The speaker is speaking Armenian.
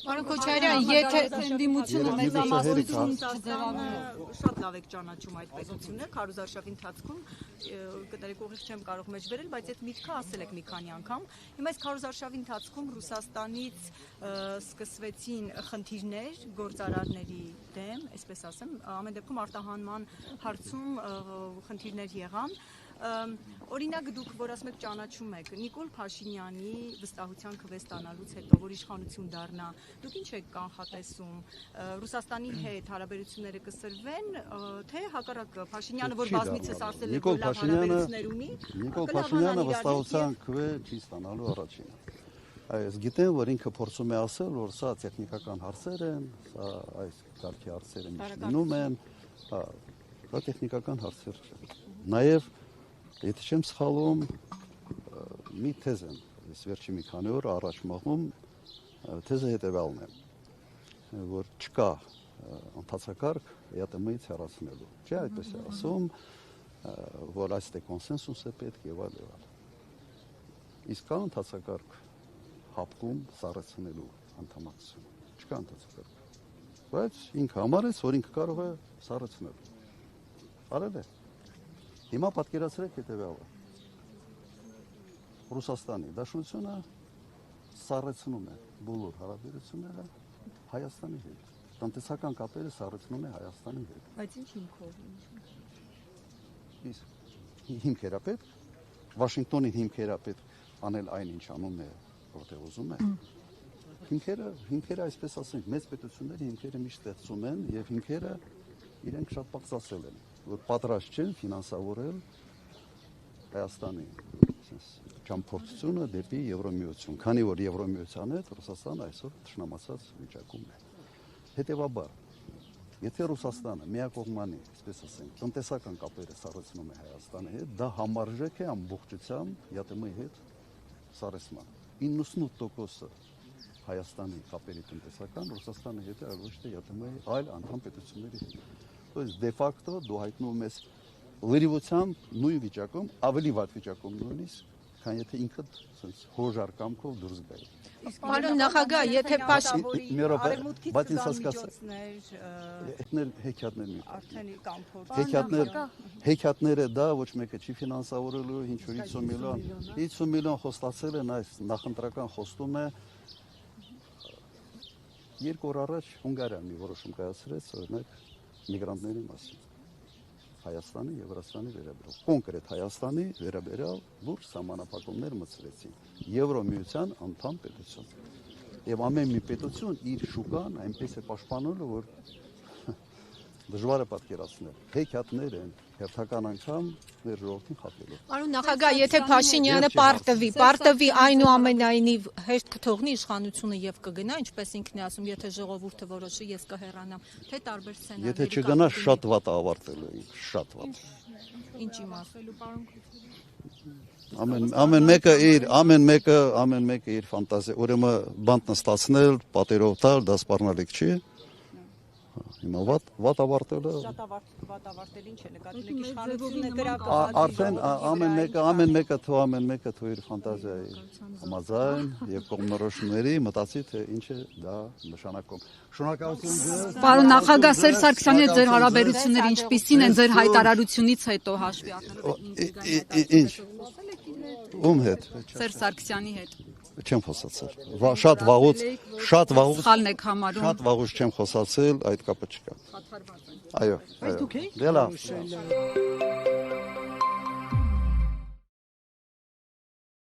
Պարոն Քոչարյան, եթե ընդդիմությունը մեծամասնություն շատ լավ եք ճանաչում այդ պետությունը, քարոզարշավի ընթացքում կներեք ուղիղ չեմ կարող մեջ վերել, բայց այդ միտքը ասել եք մի քանի անգամ։ Հիմա այս քարոզարշավի ընթացքում Ռուսաստանից սկսվեցին խնդիրներ գործարարների դեմ, այսպես ասեմ, ամեն դեպքում արտահանման հարցում խնդիրներ եղան։ Օրինակ դուք, որ ասում եք ճանաչում եք Նիկոլ Փաշինյանի վստահության քվե ստանալուց հետո, որ իշխանություն դառնա, դուք ինչ եք կանխատեսում, Ռուսաստանի հետ հարաբերությունները կսրվեն, թե հակառակը Փաշինյանը, որ բազմիցս ասել է, որ լավ հարաբերություններ ունի, Նիկոլ Փաշինյանը վստահության քվե չի ստանալու առաջինը։ Այս գիտեմ, որ ինքը փորձում է ասել, որ սա տեխնիկական հարցեր են, սա այս կարգի հարցերը միշտ լինում են, դա տեխնիկական հարցեր չեն։ Նաև եթե չեմ սխալվում, մի թեզ եմ, ես վերջի մի քանի օր առաջ մաղում, թեզը հետևյալն է, որ չկա ընթացակարգ ԵՏՄ-ից հեռացնելու։ Չէ, այդպես է ասում, որ այստեղ կոնսենսուս է պետք եւ այլ եւ այլ։ Իսկ կա ընթացակարգ հապկում սառեցնելու անդամակցություն։ Չկա ընթացակարգ։ Բայց ինքը համարեց, որ ինքը կարող է սառեցնել։ Արել է։ Հիմա պատկերացրեք հետևյալը։ Ռուսաստանի Դաշնությունը սառեցնում է բոլոր հարաբերությունները Հայաստանի հետ։ Տնտեսական կապերը սառեցնում է Հայաստանի հետ։ Բայց ինչ հիմքով։ Իսկ հիմքերա պետք, Վաշինգտոնի հիմքերա պետք անել այն ինչ անում է, որտեղ ուզում է։ Հիմքերը այսպես ասենք, մեծ պետությունների հիմքերը միշտ ստեղծում են եւ հիմքերը իրենք շատ պակսացել են, որ պատրաստ չեն ֆինանսավորել Հայաստանի ճամփորդությունը դեպի Եվրոմիություն, քանի որ Եվրոմիության հետ Ռուսաստանը այսօր թշնամացած վիճակում է։ Հետևաբար, եթե Ռուսաստանը միակողմանի, այսպես ասենք, տնտեսական կապերը սառեցնում է Հայաստանի հետ, դա համարժեք է ամբողջությամբ ԵՏՄ-ի հետ սառեցման։ 98% Հայաստանի կապերի տնտեսական Ռուսաստանի հետ է, ոչ թե ԵՏՄ-ի այլ անդամ պետությունների հետ։ Ըստ դե ֆակտո դու հայտնում ես լրիվությամբ նույն վիճակում, ավելի վատ վիճակում նույնիսկ, քան եթե ինքդ sense հոժար կամքով դուրս գայի։ Պարոն նախագահ, եթե բայց ինձ հասկացա, հեքիաթները դա ոչ մեկը չի ֆինանսավորելու, ինչ որ 50 միլիոն խոստացել են այս նախընտրական խոստումը 2 օր առաջ Հունգարիան մի որոշում կայացրեց, օրինակ միգրանտների մասին։ Հայաստանի եւ Վրաստանի վերաբերյալ, կոնկրետ Հայաստանի վերաբերյալ լուրջ սահմանափակումներ մտցրեցին Եվրոմիության անդամ պետություն։ Եվ ամեն մի պետություն իր շուկան այնպես է պաշտպանելու, որ դժվար է պատկերացնել։ Հեքիաթներ են, հերթական անգամ մեր ժողովրդին խաբելու։ Պարոն նախագահ, եթե Փաշինյանը պարտվի այնուամենայնիվ հեշտ կթողնի իշխանությունը եւ կգնա, ինչպես ինքն է ասում, եթե ժողովուրդը որոշի, ես կհեռանամ, թե տարբեր սցենարների։ Եթե չգնա, շատ վատ ավարտելու է, շատ վատ։ Ինչ իմաստելու, պարոն Ամեն մեկը իր ֆանտազիա, ուրեմն բանտ նստացնել, պատերով տալ, դա սպառնալիք չի։ Հիմա վատ ավարտելը շատ վատ ավարտել ինչ է նկատել եք իշխանությունը գրակը արդեն ամեն մեկը թող իր ֆանտազիայի համաձայն եւ կողմնորոշումների մտածի թե ինչ է դա նշանակում։ Շնորհակալություն։ Պարոն նախագահ, Սերժ Սարգսյանի հետ ձեր հարաբերությունները ինչպիսին են ձեր հայտարարությունից հետո հաշվի առնելով։ Ինչ։ Ում հետ։ Սերժ Սարգսյանի հետ։ Չեմ խոսացել։ Շատ վաղուց սխալն եք համարում։ Շատ վաղուց չեմ խոսացել, այդ կապը չկա։ Այո, այո։ Դե լավ։